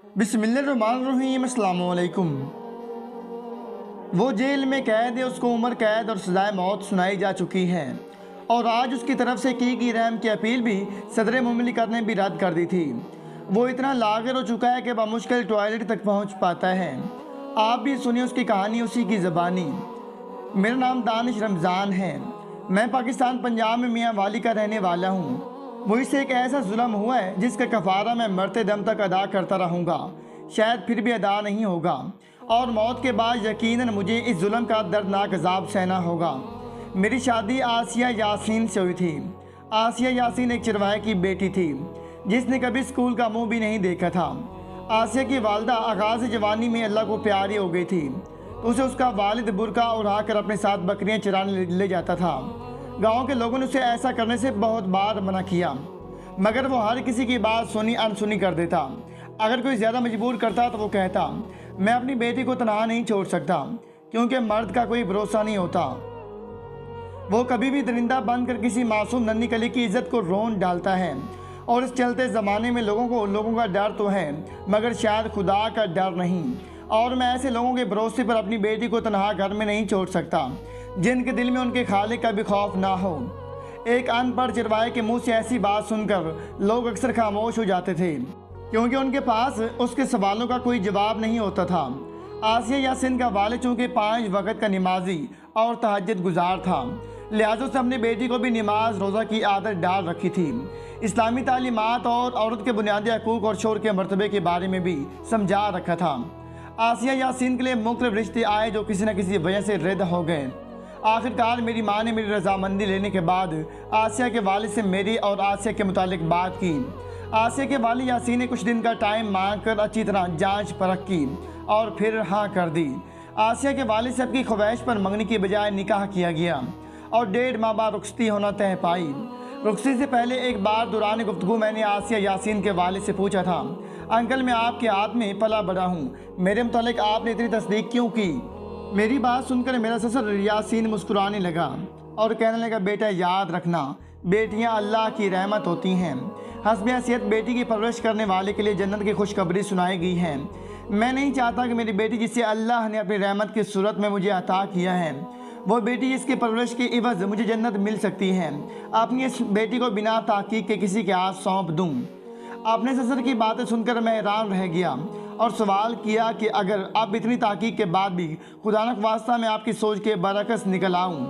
बिस्मिल्लाहिर्रहमानिर्रहीम। अस्सलाम वालेकुम। वो जेल में कैद है, उसको उम्र कैद और सज़ाए मौत सुनाई जा चुकी है और आज उसकी तरफ से की गई रहम की अपील भी सदर मुमलिकत ने भी रद्द कर दी थी। वो इतना लाग़िर हो चुका है कि बामुश्किल टॉयलेट तक पहुंच पाता है। आप भी सुनिए उसकी कहानी उसी की ज़बानी। मेरा नाम दानिश रमज़ान है। मैं पाकिस्तान पंजाब में मियाँ वाली का रहने वाला हूँ। मुझसे एक ऐसा जुल्म हुआ है जिसका कफ़ारा मैं मरते दम तक अदा करता रहूँगा, शायद फिर भी अदा नहीं होगा और मौत के बाद यकीनन मुझे इस जुल्म का दर्दनाक अज़ाब सहना होगा। मेरी शादी आसिया यासीन से हुई थी। आसिया यासीन एक चरवाहे की बेटी थी जिसने कभी स्कूल का मुंह भी नहीं देखा था। आसिया की वालदा आगाज़ जवानी में अल्लाह को प्यारी हो गई थी तो उसे उसका वालिद बुरका उड़ा कर अपने साथ बकरियां चराने ले जाता था। गांव के लोगों ने उसे ऐसा करने से बहुत बार मना किया मगर वो हर किसी की बात सुनी अनसुनी कर देता। अगर कोई ज़्यादा मजबूर करता तो वो कहता, मैं अपनी बेटी को तनहा नहीं छोड़ सकता क्योंकि मर्द का कोई भरोसा नहीं होता। वो कभी भी दरिंदा बन कर किसी मासूम नन्ही कली की इज्जत को रोन डालता है और इस चलते ज़माने में लोगों का डर तो है मगर शायद खुदा का डर नहीं। और मैं ऐसे लोगों के भरोसे पर अपनी बेटी को तनहा घर में नहीं छोड़ सकता जिनके दिल में उनके खालिक का भी खौफ ना हो। एक अनपढ़ चरवाहे के मुंह से ऐसी बात सुनकर लोग अक्सर खामोश हो जाते थे क्योंकि उनके पास उसके सवालों का कोई जवाब नहीं होता था। आसिया यासीन का वालिद चूँकि 5 वक्त का नमाजी और तहज्जुद गुजार था, लिहाजा उसने अपनी बेटी को भी नमाज रोज़ा की आदत डाल रखी थी। इस्लामी तालीमात और औरत के बुनियादी हकूक़ और शोर के मरतबे के बारे में भी समझा रखा था। आसिया यासीन के लिए मुख्तलिफ रिश्ते आए जो किसी न किसी वजह से रद्द हो गए। आखिरकार मेरी माँ ने मेरी रजामंदी लेने के बाद आसिया के वालिद से मेरी और आसिया के मुतालिक बात की। आसिया के वालिद यासीन ने कुछ दिन का टाइम मांग कर अच्छी तरह जांच परख की और फिर हाँ कर दी। आसिया के वालिद से अपनी ख्वाहिश पर मंगनी की बजाय निकाह किया गया और 1.5 माह बाद रुखसती होना तय पाई। रुखसती से पहले एक बार दौरान गुफ्तगू मैंने आसिया यासीन के वालिद से पूछा था, अंकल मैं आपके हाथ में पला बड़ा हूँ, मेरे मुतालिक आपने इतनी तस्दीक क्यों की? मेरी बात सुनकर मेरा ससुर यासीन मुस्कुराने लगा और कहने लगा, बेटा याद रखना बेटियां अल्लाह की रहमत होती हैं। हस्ब हैसियत बेटी की परवरिश करने वाले के लिए जन्नत की खुशखबरी सुनाई गई है। मैं नहीं चाहता कि मेरी बेटी जिसे अल्लाह ने अपनी रहमत की सूरत में मुझे अता किया है वो बेटी जिसकी परवरिश की इवज़ मुझे जन्नत मिल सकती है, अपनी इस बेटी को बिना ताक़ीद के किसी के हाथ सौंप दूँ। अपने ससुर की बातें सुनकर मैं हैरान रह गया और सवाल किया कि अगर अब इतनी ताक़ीद के बाद भी खुदा न ख्वास्ता मैं आपकी सोच के बरअक्स निकल आऊँ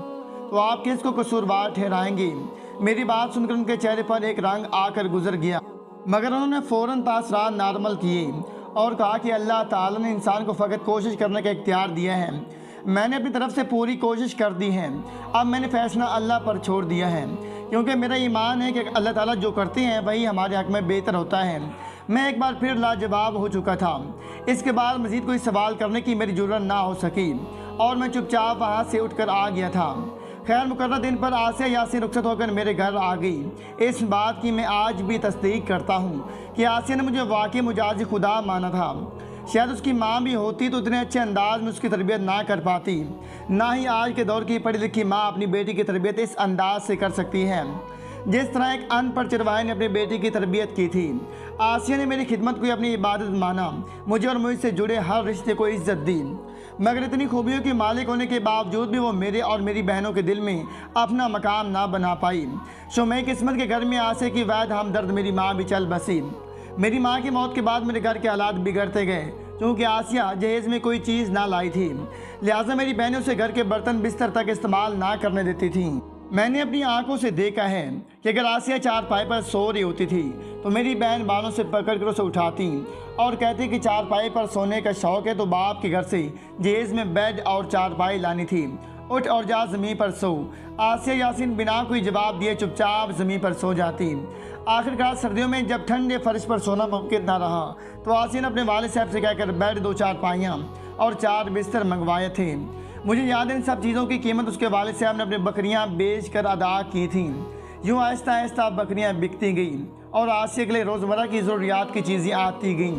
तो आप किसको कसूरवार ठहराएंगे? मेरी बात सुनकर उनके चेहरे पर एक रंग आकर गुजर गया मगर उन्होंने फ़ौरन तासरात नॉर्मल किए और कहा कि अल्लाह ताला ने इंसान को फ़कत कोशिश करने का इख्तियार दिया है। मैंने अपनी तरफ से पूरी कोशिश कर दी है। अब मैंने फ़ैसला अल्लाह पर छोड़ दिया है क्योंकि मेरा ईमान है कि अल्लाह ताला जो करते हैं वही हमारे हक़ में बेहतर होता है। मैं एक बार फिर लाजवाब हो चुका था। इसके बाद मज़ीद कोई सवाल करने की मेरी ज़रूरत ना हो सकी और मैं चुपचाप वहाँ से उठकर आ गया था। खैर मुकर्रर दिन पर आसिया यासीन रुखसत होकर मेरे घर आ गई। इस बात की मैं आज भी तस्दीक करता हूँ कि आसिया ने मुझे वाकई मुजाज़ खुदा माना था। शायद उसकी माँ भी होती तो इतने अच्छे अंदाज में उसकी तरबियत ना कर पाती। ना ही आज के दौर की पढ़ी लिखी माँ अपनी बेटी की तरबियत इस अंदाज से कर सकती है जिस तरह एक अनपढ़ चरवाहे ने अपनी बेटी की तरबियत की थी। आसिया ने मेरी खिदमत को अपनी इबादत माना, मुझे और मुझसे जुड़े हर रिश्ते को इज्जत दी मगर इतनी खूबियों की मालिक होने के बावजूद भी वो मेरे और मेरी बहनों के दिल में अपना मकाम ना बना पाई। मैं किस्मत के घर में आसिया की वैद हमदर्द मेरी माँ भी चल बसी। मेरी माँ की मौत के बाद मेरे घर के हालात बिगड़ते गए क्योंकि आसिया जहेज़ में कोई चीज़ ना लाई थी, लिहाजा मेरी बहनें उसे घर के बर्तन बिस्तर तक इस्तेमाल ना करने देती थीं। मैंने अपनी आंखों से देखा है कि अगर आसिया चारपाई पर सो रही होती थी तो मेरी बहन बालों से पकड़ कर उसे उठाती और कहती कि चारपाई पर सोने का शौक़ है तो बाप के घर से जहेज़ में बेड और चारपाई लानी थी, उठ और जा ज़मीन पर सो। आसिया यासीन बिना कोई जवाब दिए चुपचाप ज़मीन पर सो जाती। आखिरकार सर्दियों में जब ठंडे फर्श पर सोना मुमकिन ना रहा तो आसिया ने अपने वालिद साहब से कहकर बेड 2 चारपाइयाँ और 4 बिस्तर मंगवाए थे। मुझे याद है इन सब चीज़ों की कीमत उसके वालिद साहब ने अपनी बकरियां बेच कर अदा की थीं। यूँ आहिस्ता आहिस्ता बकरियां बिकती गईं और आसिया के लिए रोज़मर्रा की ज़रूरियात की चीज़ें आती गईं।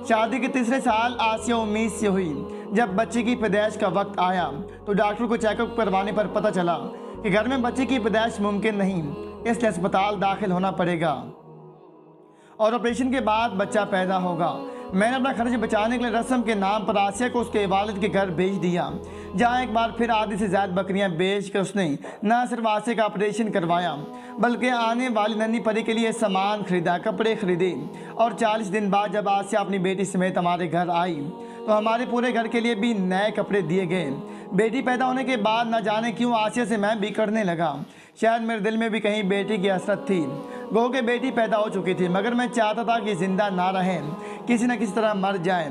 शादी के 3रे साल आसिया उम्मीद से हुई। जब बच्चे की पैदाइश का वक्त आया तो डॉक्टर को चेकअप करवाने पर पता चला कि घर में बच्चे की पैदाइश मुमकिन नहीं, इसलिए अस्पताल दाखिल होना पड़ेगा और ऑपरेशन के बाद बच्चा पैदा होगा। मैंने अपना खर्च बचाने के लिए रस्म के नाम पर आसिया को उसके वालिद के घर भेज दिया, जहाँ एक बार फिर आधी से ज़्यादा बकरियां बेच कर उसने न सिर्फ आसिया का ऑपरेशन करवाया बल्कि आने वाली नन्ही परी के लिए सामान खरीदा, कपड़े खरीदे। और 40 दिन बाद जब आसिया अपनी बेटी समेत हमारे घर आई तो हमारे पूरे घर के लिए भी नए कपड़े दिए गए। बेटी पैदा होने के बाद न जाने क्यों आसिया से मैं बिगड़ने लगा। शायद मेरे दिल में भी कहीं बेटी की हसरत थी। गो के बेटी पैदा हो चुकी थी, मगर मैं चाहता था कि ज़िंदा ना रहें, किसी न किसी तरह मर जाए।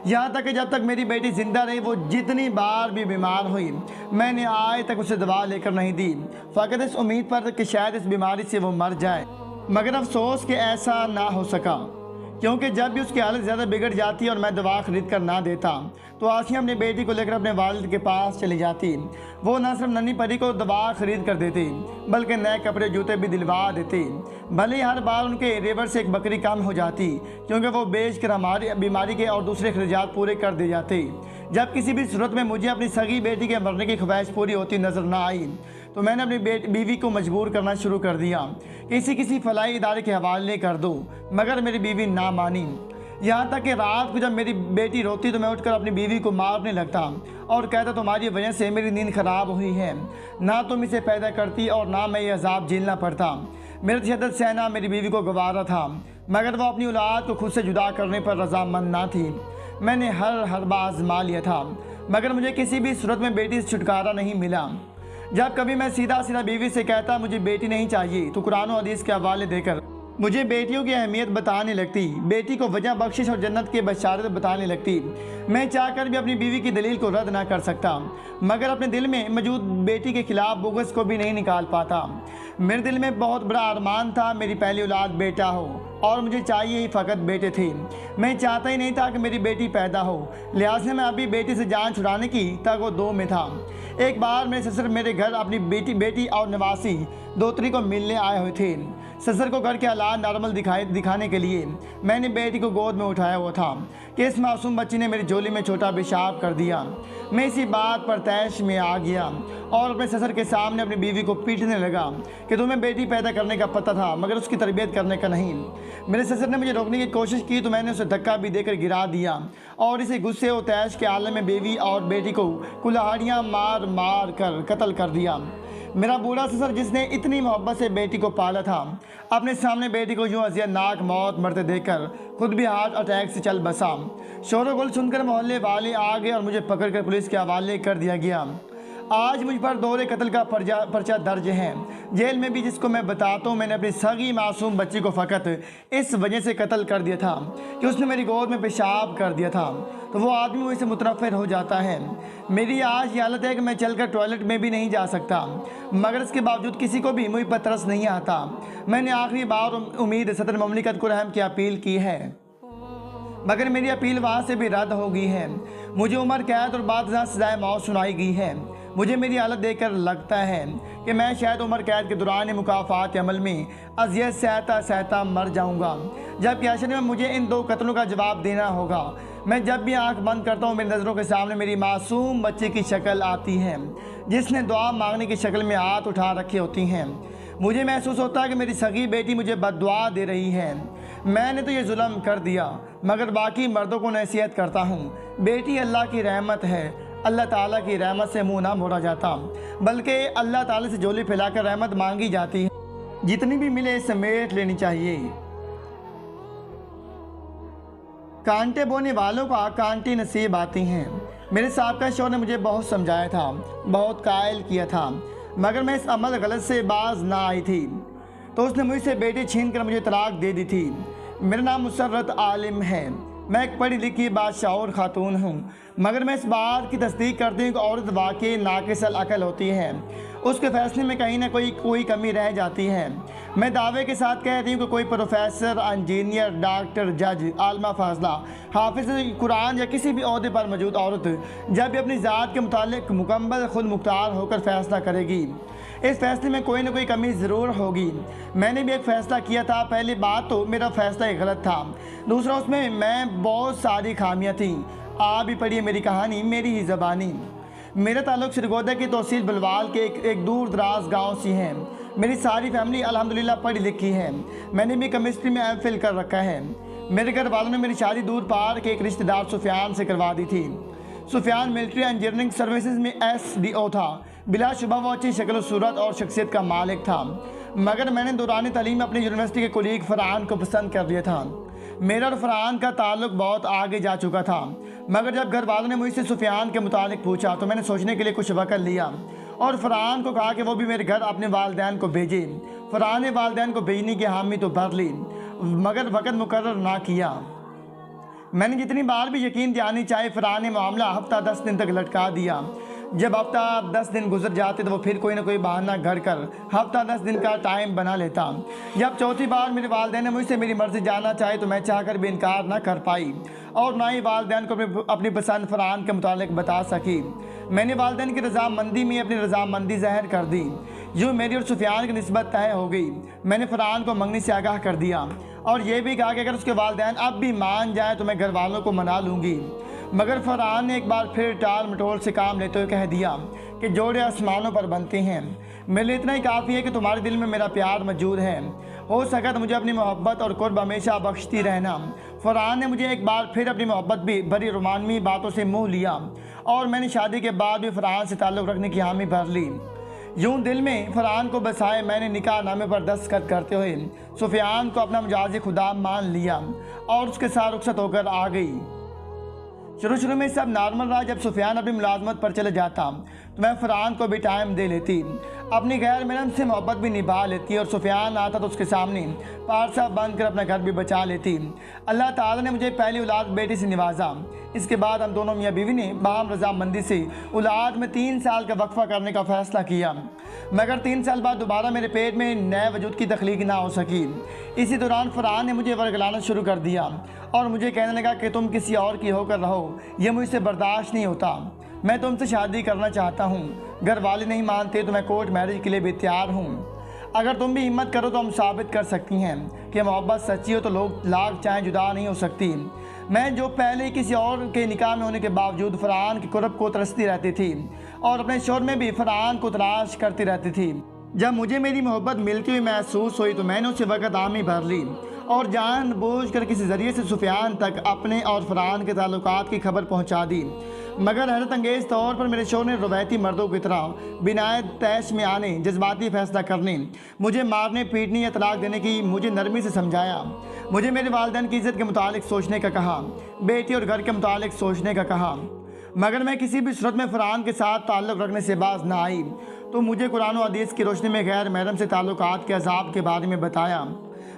यहाँ तक कि जब तक मेरी बेटी ज़िंदा रही, वो जितनी बार भी बीमार हुई, मैंने आज तक उसे दवा लेकर नहीं दी, फ़कत इस उम्मीद पर कि शायद इस बीमारी से वो मर जाए। मगर अफसोस कि ऐसा ना हो सका, क्योंकि जब भी उसकी हालत ज़्यादा बिगड़ जाती और मैं दवा खरीद कर ना देता तो आसिया अपनी बेटी को लेकर अपने वालिद के पास चली जाती। वो न सिर्फ नन्ही परी को दवा खरीद कर देती बल्कि नए कपड़े जूते भी दिलवा देती। भले ही हर बार उनके रेवर से एक बकरी कम हो जाती, क्योंकि वो बेच कर हमारी बीमारी के और दूसरे खर्चात पूरे कर दे जाते। जब किसी भी सूरत में मुझे अपनी सगी बेटी के मरने की ख्वाहिश पूरी होती नज़र ना आई तो मैंने अपनी बीवी को मजबूर करना शुरू कर दिया, किसी फलाई इदारे के हवाले कर दो। मगर मेरी बीवी ना मानी। यहाँ तक कि रात को जब मेरी बेटी रोती तो मैं उठकर अपनी बीवी को मारने लगता और कहता तुम्हारी वजह से मेरी नींद खराब हुई है, ना तुम इसे पैदा करती और ना मैं ये अजाब झेलना पड़ता। मेरा तशद्दुद सहना मेरी बीवी को गवारा था, मगर वो अपनी औलाद को खुद से जुदा करने पर रजामंद ना थी। मैंने हर बार आजमा लिया था, मगर मुझे किसी भी सूरत में बेटी से छुटकारा नहीं मिला। जब कभी मैं सीधा बीवी से कहता मुझे बेटी नहीं चाहिए तो कुरान और हदीस के हवाले देकर मुझे बेटियों की अहमियत बताने लगती, बेटी को वजह बख्शिश और जन्नत के बशारत बताने लगती। मैं चाहकर भी अपनी बीवी की दलील को रद्द ना कर सकता, मगर अपने दिल में मौजूद बेटी के खिलाफ बुग़्ज़ को भी नहीं निकाल पाता। मेरे दिल में बहुत बड़ा अरमान था मेरी पहली औलाद बेटा हो, और मुझे चाहिए ही फ़कत बेटे थे। मैं चाहता ही नहीं था कि मेरी बेटी पैदा हो, लिहाजा मैं अभी बेटी से जान छुड़ाने की तगो-दो में था। एक बार मेरे ससुर मेरे घर अपनी बेटी और नवासी दोतरी को मिलने आए हुए थे। ससुर को घर के हालात नॉर्मल दिखाने के लिए मैंने बेटी को गोद में उठाया हुआ था कि इस मासूम बच्ची ने मेरी झोली में छोटा पेशाब कर दिया। मैं इसी बात पर तैश में आ गया और अपने ससुर के सामने अपनी बीवी को पीटने लगा कि तुम्हें बेटी पैदा करने का पता था मगर उसकी तरबियत करने का नहीं। मेरे ससुर ने मुझे रोकने की कोशिश की तो मैंने उसे धक्का भी देकर गिरा दिया और इसे गुस्से और तैश के आलम में बीवी और बेटी को कुल्हाड़ियाँ मार कर कत्ल कर दिया। मेरा बूढ़ा ससुर जिसने इतनी मोहब्बत से बेटी को पाला था, अपने सामने बेटी को यूँ अज़ियतनाक मौत मरते देखकर खुद भी हार्ट अटैक से चल बसा। शोर गुल सुनकर मोहल्ले वाले आ गए और मुझे पकड़कर पुलिस के हवाले कर दिया गया। आज मुझ पर दोहरे कत्ल का पर्चा दर्ज है। जेल में भी जिसको मैं बताता हूँ मैंने अपनी सगी मासूम बच्ची को फ़कत इस वजह से कत्ल कर दिया था कि उसने मेरी गोद में पेशाब कर दिया था, तो वो आदमी मुझसे मुतनफ़िर हो जाता है। मेरी आज ये हालत है कि मैं चलकर टॉयलेट में भी नहीं जा सकता, मगर इसके बावजूद किसी को भी मुझ पर तरस नहीं आता। मैंने आखिरी बार उम्मीद सदर ममलिकत को रहम की अपील की है, मगर मेरी अपील वहाँ से भी रद्द हो गई है। मुझे उम्र कैद और बाद सज़ाए मौत सुनाई गई है। मुझे मेरी हालत देखकर लगता है कि मैं शायद उम्र कैद के दौरान मुकाफ़ात अमल में अज़ियत सहता मर जाऊंगा, जबकि असल में मुझे इन दो कत्लों का जवाब देना होगा। मैं जब भी आंख बंद करता हूँ मेरी नज़रों के सामने मेरी मासूम बच्चे की शक्ल आती है जिसने दुआ मांगने की शक्ल में हाथ उठा रखे होती हैं। मुझे महसूस होता है कि मेरी सगी बेटी मुझे बद्दुआ दे रही है। मैंने तो ये जुल्म कर दिया, मगर बाकी मर्दों को नसीहत करता हूँ, बेटी अल्लाह की रहमत है। अल्लाह ताला की रहमत से मुंह ना मोड़ा जाता, बल्कि अल्लाह ताला से झोली फैलाकर रहमत मांगी जाती है। जितनी भी मिले समेट लेनी चाहिए। कांटे बोने वालों को कांटे नसीब आती हैं। मेरे साहबका शौहर ने मुझे बहुत समझाया था, बहुत कायल किया था, मगर मैं इस अमल गलत से बाज ना आई थी तो उसने मुझसे बेटी छीन कर मुझे तलाक दे दी थी। मेरा नाम मुसर्रत आलिम है। मैं एक पढ़ी लिखी बादशाह खातून हूँ, मगर मैं इस बात की तस्दीक करती हूँ कि औरत वाकई नाक़िसल अकल होती है, उसके फैसले में कहीं ना कोई कमी रह जाती है। मैं दावे के साथ कहती हूँ कि कोई प्रोफेसर, इंजीनियर, डॉक्टर, जज, आलमा फाजला, हाफिज़ कुरान या किसी भी ओहदे पर मौजूद औरत जब भी अपनी ज़ात के मुतालिक मुकम्मल खुद मुख्तार होकर फ़ैसला करेगी, इस फैसले में कोई ना कोई कमी ज़रूर होगी। मैंने भी एक फ़ैसला किया था। पहली बात तो मेरा फ़ैसला ही गलत था, दूसरा उसमें मैं बहुत सारी खामियां थी। आप भी पढ़िए मेरी कहानी, मेरी ही ज़बानी। मेरा ताल्लुक़ श्रीगोदा की तहसील बलवाल के एक दूर दराज गाँव से है। मेरी सारी फैमिली अल्हम्दुलिल्लाह पढ़ी लिखी है। मैंने भी केमिस्ट्री में एमफिल कर रखा है। میرے گھر والوں نے میری شادی دور پار کے ایک رشتہ دار سفیان سے کروا دی تھی۔ سفیان ملٹری انجینئرنگ سروسز میں SDO تھا۔ بلا شبہ وہ اچھی شکل و صورت اور شخصیت کا مالک تھا، مگر میں نے دوران تعلیم اپنی یونیورسٹی کے کولیگ فرحان کو پسند کر لیا تھا۔ میرا اور فرحان کا تعلق بہت آگے جا چکا تھا، مگر جب گھر والوں نے مجھ سے سفیان کے متعلق پوچھا تو میں نے سوچنے کے لیے کچھ وقت لیا اور فرحان کو کہا کہ وہ بھی میرے گھر اپنے والدین کو بھیجے۔ فرحان نے والدین کو بھیجنے کی حامی تو بھر لی، مگر وقت مقرر نہ کیا۔ میں نے جتنی بار بھی یقین دہانی چاہے، فرحان نے معاملہ ہفتہ 10 دن تک لٹکا دیا۔ جب ہفتہ 10 دن گزر جاتے تو وہ پھر کوئی نہ کوئی بہانہ گھڑ کر ہفتہ 10 دن کا ٹائم بنا لیتا۔ جب چوتھی بار میرے والدین نے مجھ سے میری مرضی جاننا چاہے تو میں چاہ کر بھی انکار نہ کر پائی اور نہ ہی والدین کو اپنی پسند فرحان کے متعلق بتا سکی۔ میں نے والدین کی رضامندی میں اپنی رضامندی ظاہر کر دی۔ یوں میری اور سفیان کی نسبت طے ہو گئی۔ میں نے فرحان کو منگنی سے آگاہ کر دیا اور یہ بھی کہا کہ اگر اس کے والدین اب بھی مان جائیں تو میں گھر والوں کو منا لوں گی، مگر فرحان نے ایک بار پھر ٹال مٹول سے کام لیتے ہوئے کہہ دیا کہ جوڑے آسمانوں پر بنتے ہیں، میرے لیے اتنا ہی کافی ہے کہ تمہارے دل میں میرا پیار موجود ہے، ہو سکا تو مجھے اپنی محبت اور قرب ہمیشہ بخشتی رہنا۔ فرحان نے مجھے ایک بار پھر اپنی محبت بھی بڑی رومانوی باتوں سے منہ لیا اور میں نے شادی کے بعد بھی فرحان سے تعلق رکھنے کی حامی بھر لی۔ یوں دل میں فرحان کو بسائے میں نے نکاح نامے پر دستخط کرتے ہوئے سفیان کو اپنا مجاز خدا مان لیا اور اس کے ساتھ رخصت ہو کر آ گئی۔ شروع میں سب نارمل رہا۔ جب سفیان اپنی ملازمت پر چلے جاتا تو میں فرحان کو بھی ٹائم دے لیتی، اپنی غیر محرم سے محبت بھی نبھا لیتی اور سفیان آتا تو اس کے سامنے پارسا بند کر اپنا گھر بھی بچا لیتی۔ اللہ تعالیٰ نے مجھے پہلی اولاد بیٹی سے نوازا۔ اس کے بعد ہم دونوں میاں بیوی نے باہم رضامندی سے اولاد میں 3 سال کا وقفہ کرنے کا فیصلہ کیا، مگر 3 سال بعد دوبارہ میرے پیٹ میں نئے وجود کی تخلیق نہ ہو سکی۔ اسی دوران فرحان نے مجھے ورگلانا شروع کر دیا اور مجھے کہنے لگا کہ تم کسی اور کی ہو کر رہو، یہ مجھ سے برداشت نہیں ہوتا، میں تم سے شادی کرنا چاہتا ہوں، گھر والے نہیں مانتے تو میں کورٹ میرج کے لیے بھی تیار ہوں، اگر تم بھی ہمت کرو تو ہم ثابت کر سکتی ہیں کہ محبت سچی ہو تو لوگ لاکھ چاہیں جدا نہیں ہو سکتی۔ میں جو پہلے کسی اور کے نکاح میں ہونے کے باوجود فرحان کی قرب کو ترستی رہتی تھی اور اپنے شوہر میں بھی فرحان کو تلاش کرتی رہتی تھی، جب مجھے میری محبت ملتی ہوئی محسوس ہوئی تو میں نے اسے وقت حامی بھر لی اور جان بوجھ کر کسی ذریعے سے سفیان تک اپنے اور فرحان کے تعلقات کی خبر پہنچا دی، مگر حیرت انگیز طور پر میرے شوہر نے روایتی مردوں کی طرح بنا تیش میں آنے، جذباتی فیصلہ کرنے، مجھے مارنے پیٹنے یا طلاق دینے کی مجھے نرمی سے سمجھایا، مجھے میرے والدین کی عزت کے متعلق سوچنے کا کہا، بیٹی اور گھر کے متعلق سوچنے کا کہا، مگر میں کسی بھی صورت میں فرحان کے ساتھ تعلق رکھنے سے باز نہ آئی تو مجھے قرآن و حدیث کی روشنی میں غیر محرم سے تعلقات کے عذاب کے بارے میں بتایا۔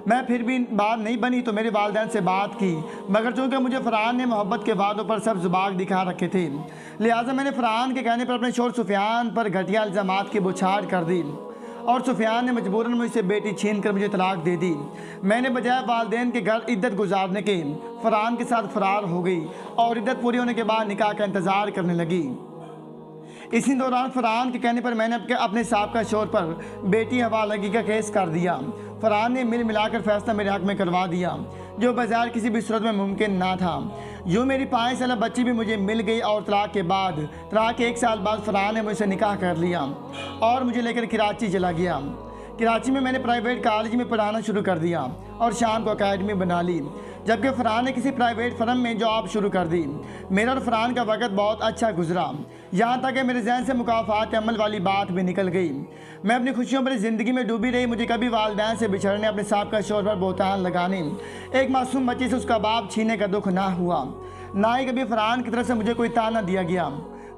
میں پھر بھی بات نہیں بنی تو میرے والدین سے بات کی، مگر چونکہ مجھے فرحان نے محبت کے وعدوں پر سب زباق دکھا رکھے تھے، لہٰذا میں نے فرحان کے کہنے پر اپنے شوہر سفیان پر گھٹیا الزامات کی بوچھاڑ کر دی اور سفیان نے مجبوراً مجھ سے بیٹی چھین کر مجھے طلاق دے دی۔ میں نے بجائے والدین کے گھر عدت گزارنے کے فرحان کے ساتھ فرار ہو گئی اور عدت پوری ہونے کے بعد نکاح کا انتظار کرنے لگی۔ اسی دوران فرحان کے کہنے پر میں نے اپنے سابقہ شوہر پر بیٹی حوالگی کا کیس کر دیا۔ فرحان نے مل ملا کر فیصلہ میرے حق میں کروا دیا جو بظاہر کسی بھی صورت میں ممکن نہ تھا۔ یوں میری 5 سالہ بچی بھی مجھے مل گئی اور طلاق کے 1 سال بعد فرحان نے مجھ سے نکاح کر لیا اور مجھے لے کر کراچی چلا گیا۔ کراچی میں نے پرائیویٹ کالج میں پڑھانا شروع کر دیا اور شام کو اکیڈمی بنا لی، جبکہ فرحان نے کسی پرائیویٹ فرم میں جاب شروع کر دی۔ میرا اور فرحان کا وقت بہت اچھا گزرا، یہاں تک کہ میرے ذہن سے مکافات عمل والی بات بھی نکل گئی۔ میں اپنی خوشیوں پر زندگی میں ڈوبی رہی، مجھے کبھی والدین سے بچھڑنے، اپنے سابقہ شوہر پر بہتان لگانے، ایک معصوم بچی سے اس کا باپ چھینے کا دکھ نہ ہوا، نہ ہی کبھی فرحان کی طرف سے مجھے کوئی تانا دیا گیا،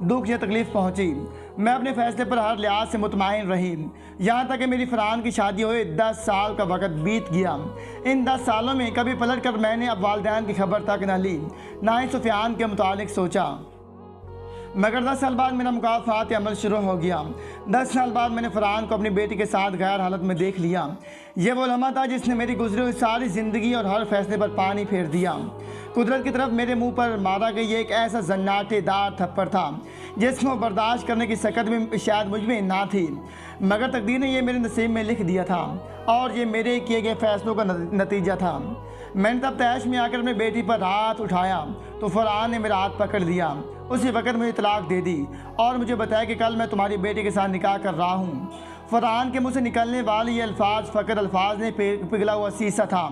دکھ یا تکلیف پہنچی۔ میں اپنے فیصلے پر ہر لحاظ سے مطمئن رہی، یہاں تک کہ میری فرحان کی شادی ہوئے 10 سال کا وقت بیت گیا۔ ان 10 سالوں میں کبھی پلٹ کر میں نے اب والدین کی خبر تک نہ لی، نہ ہی سفیان کے متعلق سوچا، مگر 10 سال بعد میرا مکافات عمل شروع ہو گیا۔ 10 سال بعد میں نے فرحان کو اپنی بیٹی کے ساتھ غیر حالت میں دیکھ لیا۔ یہ وہ لمحہ تھا جس نے میری گزری ہوئی ساری زندگی اور ہر فیصلے پر پانی پھیر دیا۔ قدرت کی طرف میرے منہ پر مارا گئی یہ ایک ایسا زناٹے دار تھپڑ تھا جس کو برداشت کرنے کی سکت بھی شاید مجھ میں نہ تھی، مگر تقدیر نے یہ میرے نصیب میں لکھ دیا تھا اور یہ میرے کیے گئے فیصلوں کا نتیجہ تھا۔ میں نے تب تیش میں آ کر اپنی بیٹی پر ہاتھ اٹھایا تو فرحان نے میرا ہاتھ پکڑ لیا، اسی وقت مجھے طلاق دے دی اور مجھے بتایا کہ کل میں تمہاری بیٹی کے ساتھ نکاح کر رہا ہوں۔ फरहान के मुँह से निकलने वाले ये अल्फाज फ़कत अल्फाज ने पिघला हुआ शीशा था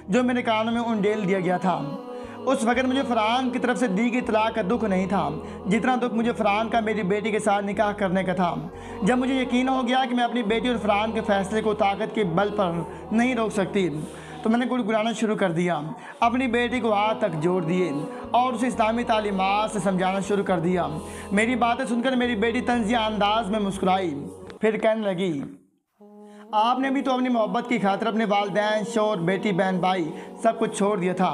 जो मेरे कानों में उंडेल दिया गया था। उस वक़्त मुझे फरहान की तरफ से दी गई तलाक का दुख नहीं था जितना दुख मुझे फरहान का मेरी बेटी के साथ निकाह करने का था। जब मुझे यकीन हो गया कि मैं अपनी बेटी और फरहान के फ़ैसले को ताकत के बल पर नहीं रोक सकती तो मैंने गुड़गुड़ाना शुरू कर दिया। अपनी बेटी को हाथ तक जोड़ दिए और उसे इस्लामी तालीमात से समझाना शुरू कर दिया। मेरी बातें सुनकर मेरी बेटी तंज़िया अंदाज में मुस्कुराई, फिर कहने लगी, आपने भी तो अपनी मोहब्बत की खातिर अपने वालिदैन, शौहर, बेटी, बहन, भाई सब कुछ छोड़ दिया था।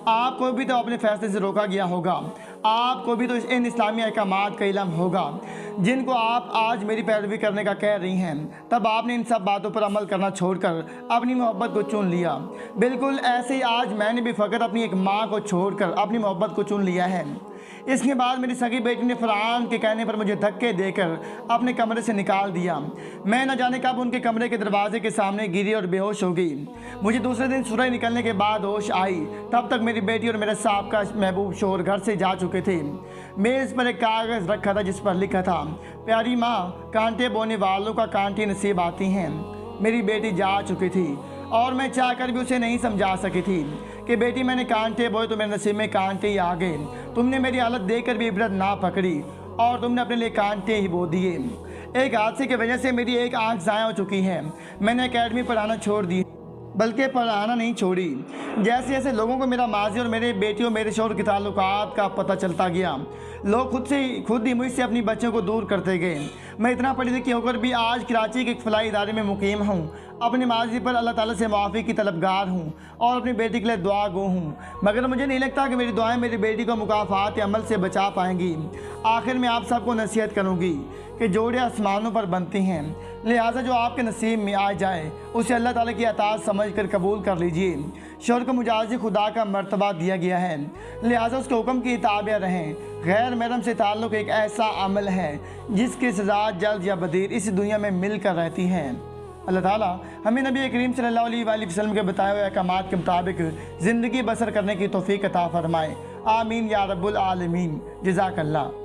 आपको भी तो अपने फैसले से रोका गया होगा। आपको भी तो इन इस्लामी अहकामात का इल्म होगा जिनको आप आज मेरी पैरवी करने का कह रही हैं। तब आपने इन सब बातों पर अमल करना छोड़कर अपनी मोहब्बत को चुन लिया। बिल्कुल ऐसे ही आज मैंने भी फ़कत अपनी एक माँ को छोड़कर अपनी मोहब्बत को चुन लिया है। इसके बाद मेरी सगी बेटी ने फरहान के कहने पर मुझे धक्के देकर अपने कमरे से निकाल दिया। मैं न जाने कब उनके कमरे के दरवाजे के सामने गिरी और बेहोश हो गई। मुझे दूसरे दिन सूरज निकलने के बाद होश आई। तब तक मेरी बेटी और मेरे साहब महबूब शौहर घर से जा चुके थे। मेज़ पर एक कागज़ रखा था जिस पर लिखा था, प्यारी माँ, कांटे बोने वालों का कांटे नसीब आती हैं। मेरी बेटी जा चुकी थी और मैं चाहकर भी उसे नहीं समझा सकी थी कि बेटी मैंने कांटे बोए तो मेरे नसीब में कांटे ही आ गए। तुमने मेरी हालत देखकर भी इबरत ना पकड़ी और तुमने अपने लिए कांटे ही बो दिए। एक हादसे की वजह से मेरी एक आंख ज़ाया हो चुकी है। मैंने एकेडमी पढ़ाना छोड़ दी, बल्कि पढ़ाना नहीं छोड़ी। जैसे जैसे लोगों को मेरा माजी और मेरे बेटी और मेरे शौहर के ताल्लुकात का पता चलता गया, लोग खुद ही मुझसे अपनी बच्चों को दूर करते गए। मैं इतना पढ़ी लिखी होकर भी आज कराची के एक फलाही इदारे में मुकीम हूँ। अपने माजी पर अल्लाह ताला से माफ़ी की तलबगार हूँ और अपनी बेटी के लिए दुआ गो हूँ, मगर मुझे नहीं लगता कि मेरी दुआएं मेरी बेटी को मुकाफ़ात अमल से बचा पाएंगी। आखिर में आप सबको नसीहत करूँगी कि जोड़े आसमानों पर बनती हैं, लिहाजा जो आपके नसीब में आ जाए उसे अल्लाह ताला की अताअत समझ कर कबूल कर लीजिए। शौहर को मुजाज़ी खुदा का मर्तबा दिया गया है, लिहाजा उसके हुक्म की ताबे रहें। गैर महरम से ताल्लुक़ एक ऐसा अमल है जिसकी सज़ा जल्द या बदीर इस दुनिया में मिल कर रहती है। अल्लाह ताला हमें नबी करीम सल्लल्लाहु अलैहि वसल्लम के बताए हुए अहकामात के मुताबिक ज़िंदगी बसर करने की तौफ़ीक़ अता फ़रमाए। आमीन या रब्बुल आलमीन। जज़ाकल्लाह।